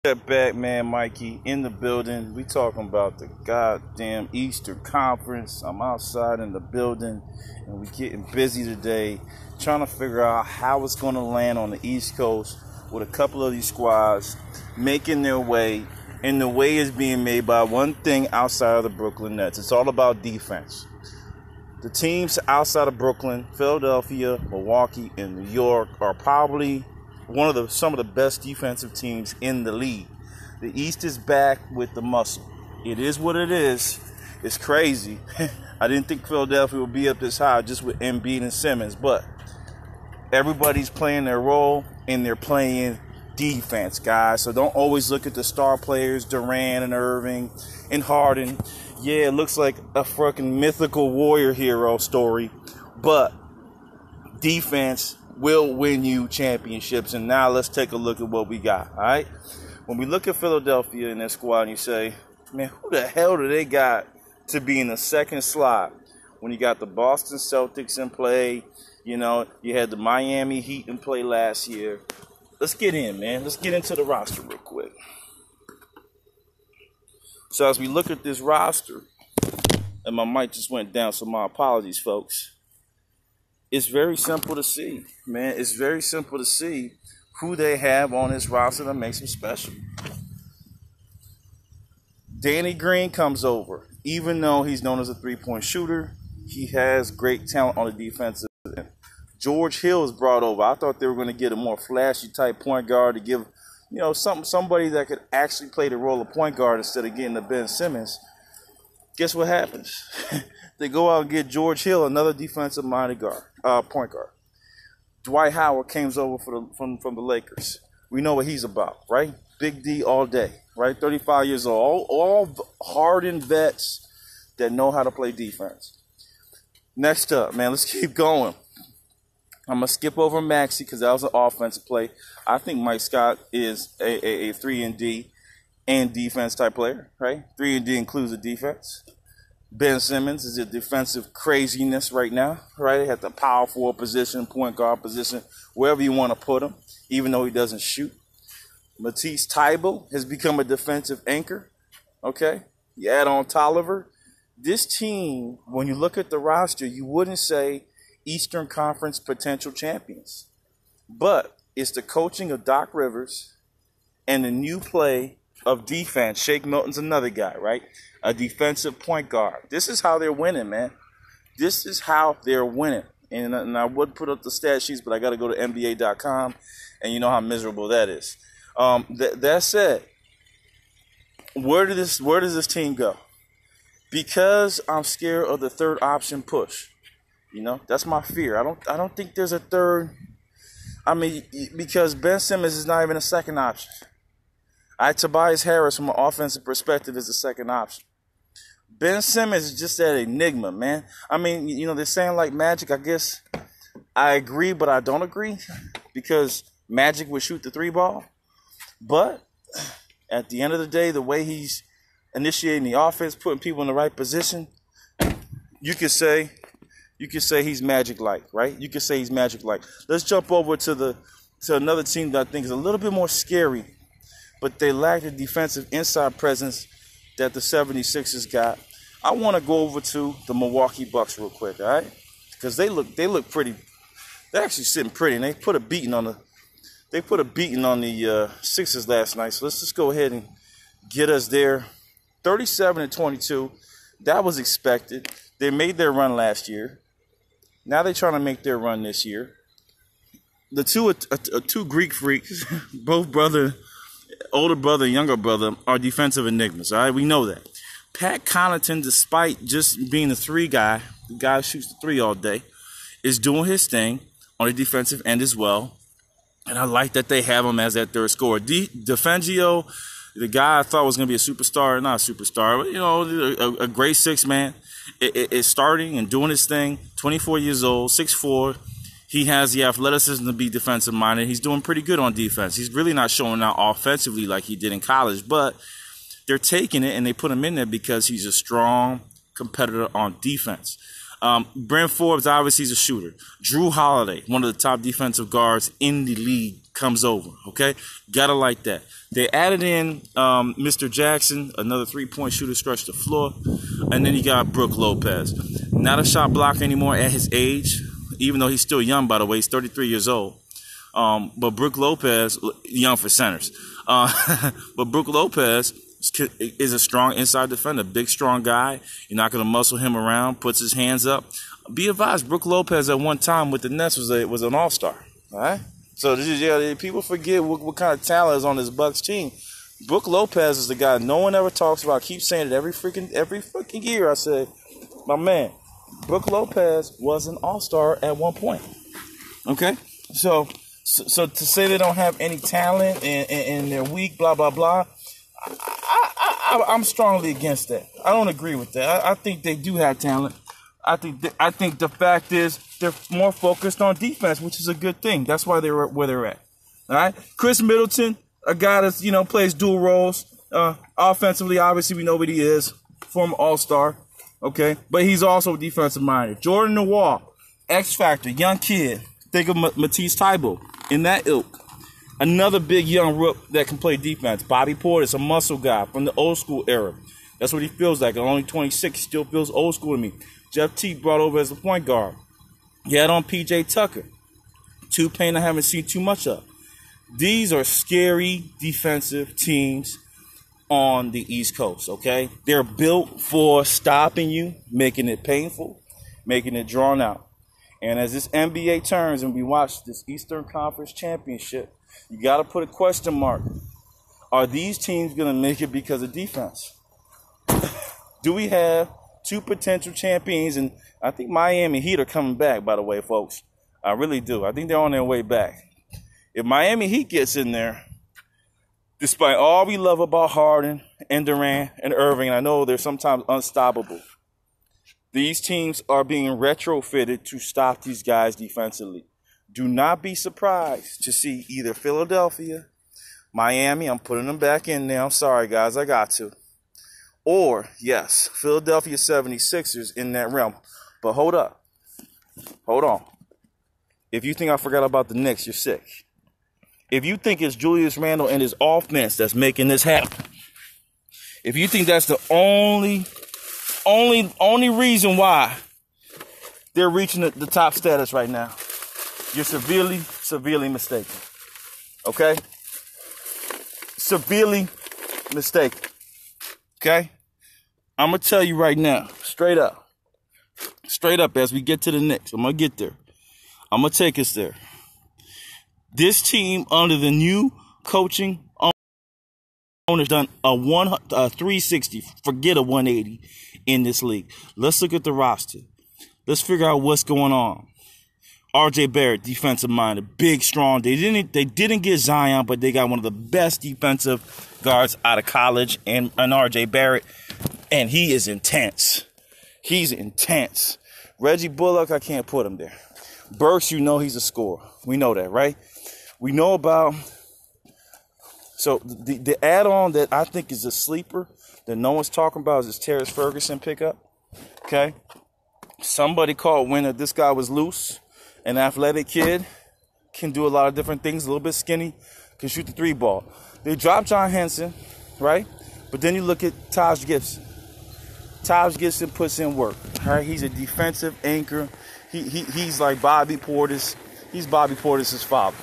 Step back, man, Mikey, in the building. We talking about the goddamn Eastern Conference. I'm outside in the building, and we getting busy today, trying to figure out how it's going to land on the East Coast with a couple of these squads making their way, and the way is being made by one thing outside of the Brooklyn Nets. It's all about defense. The teams outside of Brooklyn, Philadelphia, Milwaukee, and New York are probably some of the best defensive teams in the league. The East is back with the muscle. It is what it is. It's crazy. I didn't think Philadelphia would be up this high just with Embiid and Simmons, but everybody's playing their role and they're playing defense, guys. So don't always look at the star players, Durant and Irving and Harden. Yeah, it looks like a fucking mythical warrior hero story, but defense will win you championships. And now let's take a look at what we got, all right? When we look at Philadelphia in their squad and you say, man, who the hell do they got to be in the second slot when you got the Boston Celtics in play? You know, you had the Miami Heat in play last year. Let's get in, man. Let's get into the roster real quick. So as we look at this roster, and my mic just went down, so my apologies, folks. It's very simple to see, man. It's very simple to see who they have on this roster that makes them special. Danny Green comes over. Even though he's known as a three-point shooter, he has great talent on the defensive end. George Hill is brought over. I thought they were going to get a more flashy type point guard to give, somebody that could actually play the role of point guard instead of getting the Ben Simmons. Guess what happens? They go out and get George Hill, another defensive-minded point guard. Dwight Howard comes over from the Lakers. We know what he's about, right? Big D all day, right? 35 years old. All hardened vets that know how to play defense. Next up, man, let's keep going. I'm going to skip over Maxey because that was an offensive play. I think Mike Scott is a 3-and-D and defense type player, right? 3-and-D includes the defense. Ben Simmons is a defensive craziness right now, right? At the power forward position, point guard position, wherever you want to put him, even though he doesn't shoot. Matisse Thybulle has become a defensive anchor, okay? You add on Tolliver. This team, when you look at the roster, you wouldn't say Eastern Conference potential champions. But it's the coaching of Doc Rivers and the new play of defense. Shake Milton's another guy, right? A defensive point guard. This is how they're winning, man. This is how they're winning. And I would put up the stat sheets, but I got to go to NBA.com, and you know how miserable that is. That said, where does this team go? Because I'm scared of the third option push. That's my fear. I don't think there's a third. I mean, because Ben Simmons is not even a second option. Tobias Harris, from an offensive perspective, is the second option. Ben Simmons is just that enigma, man. I mean, they're saying like Magic. I guess I agree, but I don't agree because Magic would shoot the three ball. But at the end of the day, the way he's initiating the offense, putting people in the right position, you could say he's Magic-like, right? You could say he's Magic-like. Let's jump over to another team that I think is a little bit more scary, but they lack the defensive inside presence that the 76ers got. I want to go over to the Milwaukee Bucks real quick, all right? Because they look pretty. They're actually sitting pretty, and they put a beating on the Sixers last night. So let's just go ahead and get us there. 37-22. That was expected. They made their run last year. Now they're trying to make their run this year. The two Greek freaks, both older brother and younger brother, are defensive enigmas, all right? We know that. Pat Connaughton, despite just being the three guy, the guy who shoots the three all day, is doing his thing on the defensive end as well. And I like that they have him as that third scorer. DeFangio, the guy I thought was going to be a superstar, not a superstar, but, a great six man, is starting and doing his thing. 24 years old, 6'4". He has the athleticism to be defensive-minded. He's doing pretty good on defense. He's really not showing out offensively like he did in college, but they're taking it and they put him in there because he's a strong competitor on defense. Brent Forbes, obviously, is a shooter. Drew Holiday, one of the top defensive guards in the league, comes over, okay? Gotta like that. They added in Mr. Jackson, another three-point shooter, stretched the floor. And then you got Brook Lopez. Not a shot blocker anymore at his age, even though he's still young, by the way. He's 33 years old. But Brook Lopez, young for centers. But Brook Lopez is a strong inside defender, big, strong guy. You're not going to muscle him around, puts his hands up. Be advised, Brook Lopez at one time with the Nets was an all-star, all right? So people forget what kind of talent is on this Bucks team. Brook Lopez is the guy no one ever talks about. I keep saying it every freaking year. I say, my man, Brook Lopez was an all-star at one point. Okay? So to say they don't have any talent and they're weak, blah, blah, blah, I'm strongly against that. I don't agree with that. I think they do have talent. I think the fact is they're more focused on defense, which is a good thing. That's why they're where they're at. All right? Chris Middleton, a guy that's, plays dual roles. Offensively, obviously, we know what he is. Former All-Star. Okay? But he's also defensive-minded. Jordan Nwora, X Factor, young kid. Think of Matisse Thybulle in that ilk. Another big young rook that can play defense. Bobby Portis, a muscle guy from the old school era. That's what he feels like. At only 26, he still feels old school to me. Jeff Teague brought over as a point guard. He had on P.J. Tucker. Two-Pain I haven't seen too much of. These are scary defensive teams on the East Coast, okay? They're built for stopping you, making it painful, making it drawn out. And as this NBA turns and we watch this Eastern Conference Championship, you got to put a question mark. Are these teams going to make it because of defense? Do we have two potential champions? And I think Miami Heat are coming back, by the way, folks. I really do. I think they're on their way back. If Miami Heat gets in there, despite all we love about Harden and Durant and Irving, and I know they're sometimes unstoppable, these teams are being retrofitted to stop these guys defensively. Do not be surprised to see either Philadelphia, Miami, I'm putting them back in there. I'm sorry, guys, I got to. Or, yes, Philadelphia 76ers in that realm. But hold up. Hold on. If you think I forgot about the Knicks, you're sick. If you think it's Julius Randle and his offense that's making this happen, if you think that's the only reason why they're reaching the top status right now, you're severely mistaken. Okay? Severely mistaken. Okay? I'm going to tell you right now, straight up, as we get to the Knicks, I'm going to get there. I'm going to take us there. This team, under the new coaching owner's done a 360, forget a 180 in this league. Let's look at the roster. Let's figure out what's going on. R.J. Barrett, defensive-minded, big, strong. They didn't get Zion, but they got one of the best defensive guards out of college, and R.J. Barrett, and he is intense. He's intense. Reggie Bullock, I can't put him there. Burks, he's a scorer. We know that, right? We know about. So the add-on that I think is a sleeper that no one's talking about is this Terrence Ferguson pickup. Okay? Somebody called Winter. This guy was loose. An athletic kid, can do a lot of different things, a little bit skinny, can shoot the three ball. They dropped John Henson, right? But then you look at Taj Gibson. Taj Gibson puts in work, right? He's a defensive anchor. He's like Bobby Portis. He's Bobby Portis' father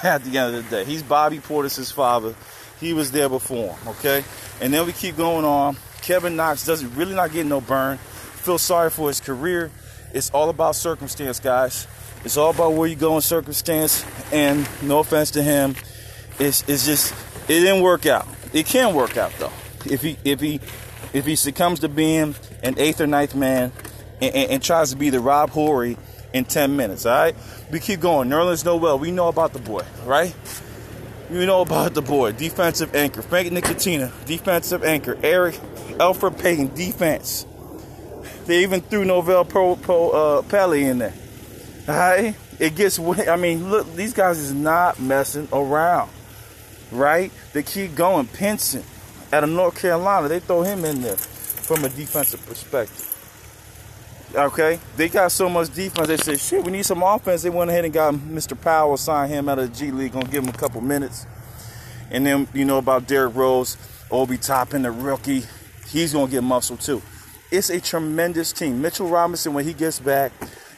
at the end of the day. He's Bobby Portis' father. He was there before him, okay? And then we keep going on. Kevin Knox doesn't really not getting no burn. Feel sorry for his career. It's all about circumstance, guys. It's all about where you go in circumstance, and no offense to him, it's just it didn't work out. It can work out though if he succumbs to being an 8th or 9th man and tries to be the Rob Horry in 10 minutes. All right, we keep going. Nerlens Noel, we know about the boy, right? We know about the boy. Defensive anchor. Frank Ntilikina, defensive anchor. Elfrid Payton, defense. They even threw Novell Pelly in there. All right? It gets, look, these guys is not messing around. Right? They keep going. Pinson out of North Carolina, they throw him in there from a defensive perspective. Okay, they got so much defense. They said, "Shit, we need some offense." They went ahead and got Mr. Powell, signed him out of the G League. Gonna give him a couple minutes. And then you know about Derrick Rose, Obi Toppin, the rookie. He's gonna get muscle too. It's a tremendous team. Mitchell Robinson, when he gets back,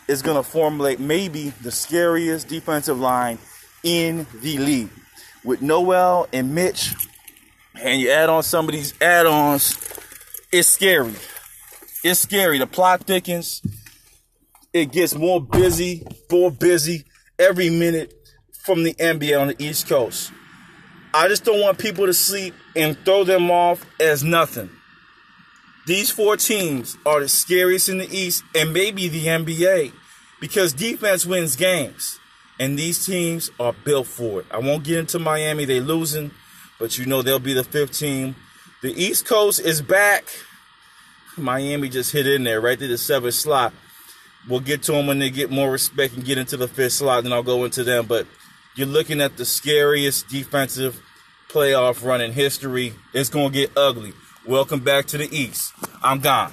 is gonna formulate maybe the scariest defensive line in the league. With Noel and Mitch, and you add on some of these add-ons, it's scary. It's scary. The plot thickens. It gets more busy every minute from the NBA on the East Coast. I just don't want people to sleep and throw them off as nothing. These 4 teams are the scariest in the East and maybe the NBA because defense wins games. And these teams are built for it. I won't get into Miami. They're losing, but you know they'll be the 5th team. The East Coast is back. Miami just hit in there right to the 7th slot. We'll get to them when they get more respect and get into the 5th slot, then I'll go into them. But you're looking at the scariest defensive playoff run in history. It's going to get ugly. Welcome back to the East. I'm gone.